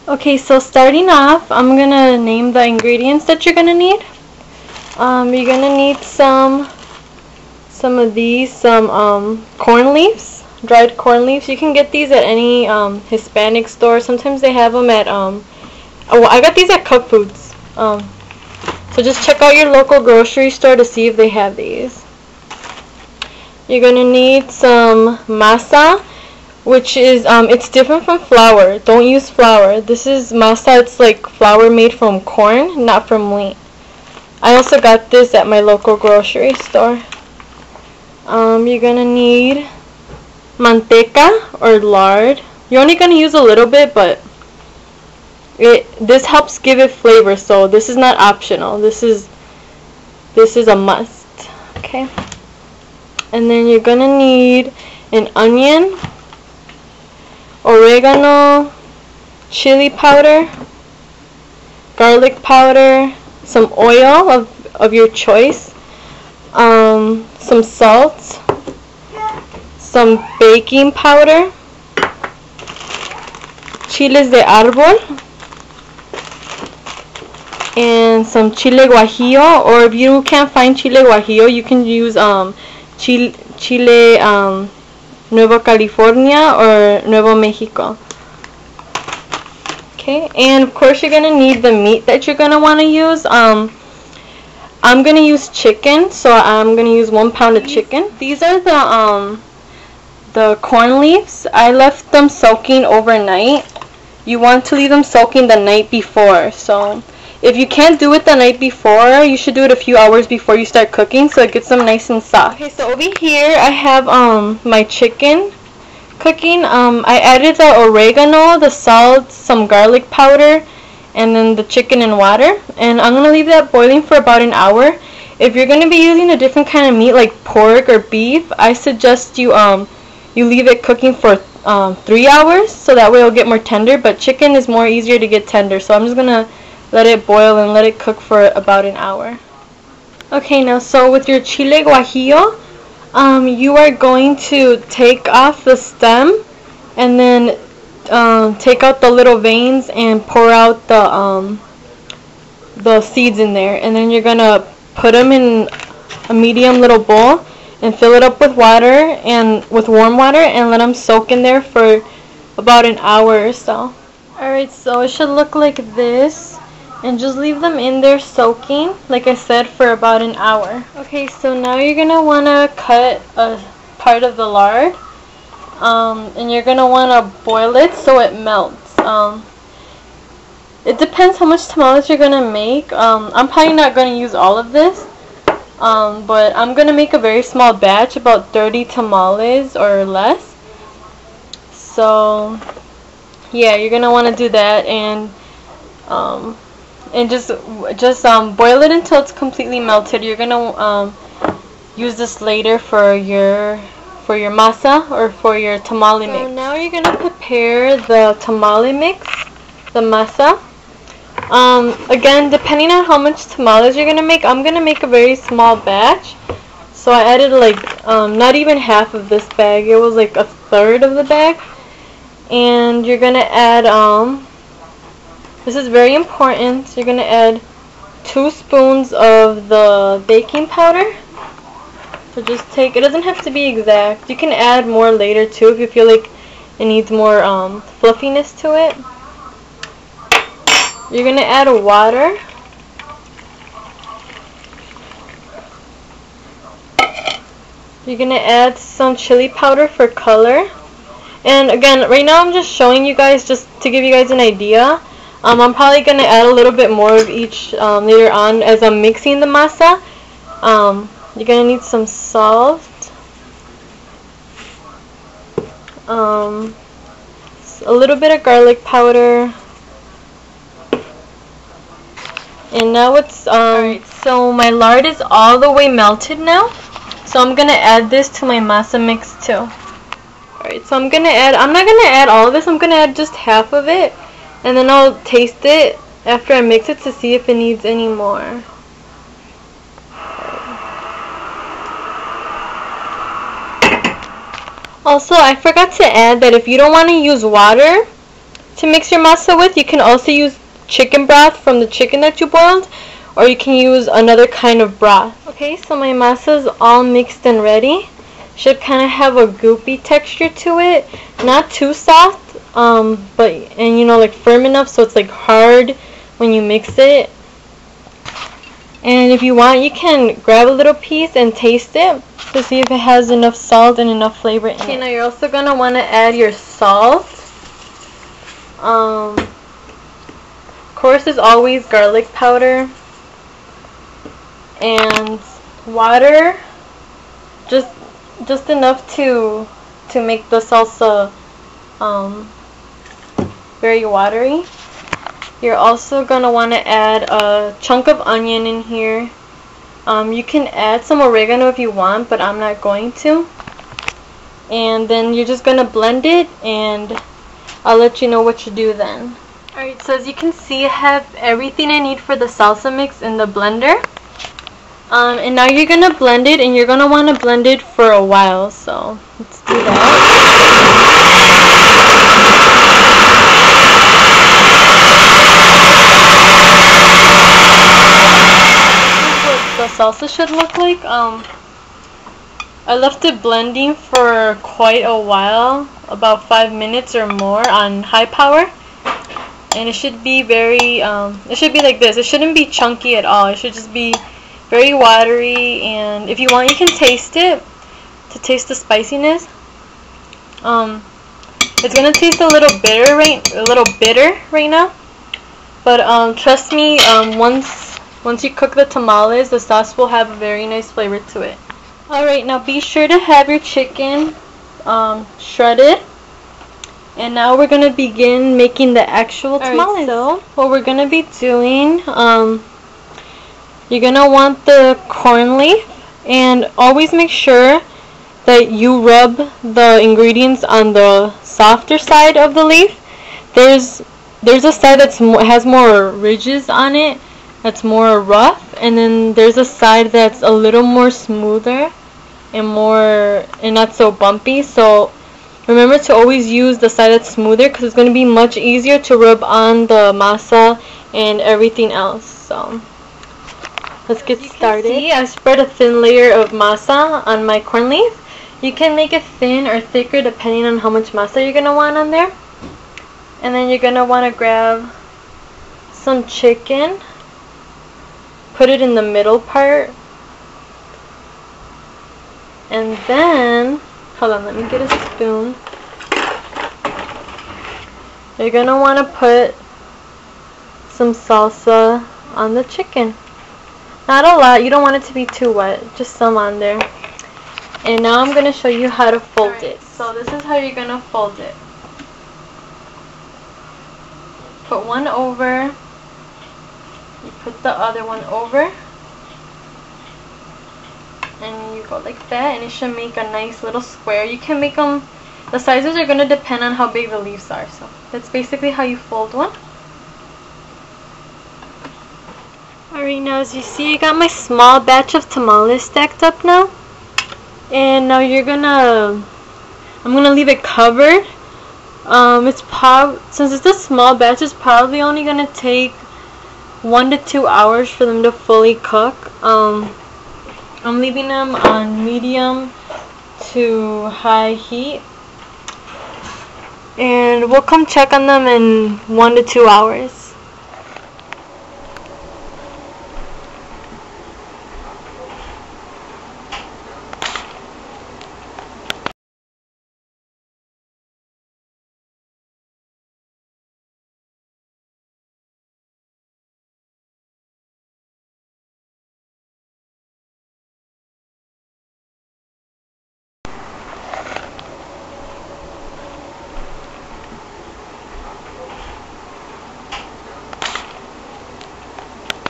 Okay, so starting off, I'm gonna name the ingredients that you're gonna need. You're gonna need some of these, corn leaves, dried corn leaves. You can get these at any Hispanic store. Sometimes they have them at oh, I got these at Cup Foods. So just check out your local grocery store to see if they have these. You're gonna need some masa, which is it's different from flour. Don't use flour. This is masa. It's like flour made from corn, not from wheat. I also got this at my local grocery store. You're gonna need manteca or lard. You're only gonna use a little bit, but this helps give it flavor. So this is not optional. This is a must. Okay. And then you're gonna need an onion, oregano, chili powder, garlic powder, some oil of your choice, some salt, some baking powder, chiles de arbol, and some chile guajillo. Or if you can't find chile guajillo, you can use chile Nueva California or Nuevo Mexico. Okay, and of course you're gonna need the meat that you're gonna want to use. I'm gonna use chicken, so I'm gonna use 1 pound of chicken. These are the corn leaves. I left them soaking overnight. You want to leave them soaking the night before. So if you can't do it the night before, you should do it a few hours before you start cooking, so it gets them nice and soft. Okay, so over here I have my chicken cooking. I added the oregano, the salt, some garlic powder, and then the chicken and water. And I'm gonna leave that boiling for about an hour. If you're gonna be using a different kind of meat like pork or beef, I suggest you leave it cooking for 3 hours, so that way it'll get more tender. But chicken is more easier to get tender, so I'm just gonna let it boil and let it cook for about an hour. Okay, now so with your chile guajillo, you are going to take off the stem and then take out the little veins and pour out the seeds in there. And then you're gonna put them in a medium little bowl and fill it up with water, and with warm water, and let them soak in there for about an hour or so. Alright, so it should look like this. And just leave them in there soaking, like I said, for about an hour. Okay, so now you're going to want to cut a part of the lard. And you're going to want to boil it so it melts. It depends how much tamales you're going to make. I'm probably not going to use all of this. But I'm going to make a very small batch, about 30 tamales or less. So, yeah, you're going to want to do that. And just boil it until it's completely melted. You're gonna use this later for your masa or for your tamale mix. So now you're gonna prepare the tamale mix, the masa. Again, depending on how much tamales you're gonna make, I'm gonna make a very small batch. So I added like not even half of this bag. It was like a third of the bag. And you're gonna add this is very important. You're going to add 2 spoons of the baking powder. So just take, it doesn't have to be exact. You can add more later too if you feel like it needs more fluffiness to it. You're going to add water. You're going to add some chili powder for color. And again, right now I'm just showing you guys just to give you guys an idea. I'm probably going to add a little bit more of each later on as I'm mixing the masa. You're going to need some salt, a little bit of garlic powder, and now it's alright, so my lard is all the way melted now, so I'm going to add this to my masa mix too. Alright, so I'm not going to add all of this, I'm going to add just half of it. And then I'll taste it after I mix it to see if it needs any more. Also, I forgot to add that if you don't want to use water, to mix your masa with. You can also use chicken broth from the chicken that you boiled, or you can use another kind of broth. Okay, so my masa is all mixed and ready. Should kind of have a goopy texture to it, not too soft, but you know, like firm enough so it's like hard when you mix it. And if you want, you can grab a little piece and taste it to see if it has enough salt and enough flavor in it. Okay, now you're also gonna want to add your salt. Of course, as always, garlic powder and water, just enough to make the salsa very watery. You're also gonna want to add a chunk of onion in here. You can add some oregano if you want, but I'm not going to. And then you're just gonna blend it, and I'll let you know what you do then. Alright, so as you can see, I have everything I need for the salsa mix in the blender. And now you're gonna blend it, and you're gonna want to blend it for a while. So let's do that. The salsa should look like. I left it blending for quite a while, about 5 minutes or more on high power, and it should be very it should be like this. It shouldn't be chunky at all. It should just be very watery, and if you want, you can taste it to taste the spiciness. It's gonna taste a little bitter right now, but trust me, once you cook the tamales, the sauce will have a very nice flavor to it. Alright, now be sure to have your chicken shredded. And now we're going to begin making the actual tamales. So, what we're going to be doing, you're going to want the corn leaf. And always make sure that you rub the ingredients on the softer side of the leaf. There's a side that has more ridges on it, that's more rough, and then there's a side that's a little more smoother and not so bumpy. So remember to always use the side that's smoother, because it's going to be much easier to rub on the masa and everything else. So let's get started. See, I spread a thin layer of masa on my corn leaf. You can make it thin or thicker depending on how much masa you're going to want on there. And then you're going to want to grab some chicken. Put it in the middle part, and then, hold on, let me get a spoon. You're going to want to put some salsa on the chicken. Not a lot, you don't want it to be too wet, just some on there. And now I'm going to show you how to fold it. So this is how you're going to fold it. Put one over. You put the other one over, and you go like that, and it should make a nice little square. You can make them, the sizes are going to depend on how big the leaves are. So that's basically how you fold one. Alright, now as you see, I got my small batch of tamales stacked up now, and now I'm gonna leave it covered. Since it's a small batch, it's probably only gonna take 1 to 2 hours for them to fully cook. I'm leaving them on medium to high heat, and we'll come check on them in 1 to 2 hours.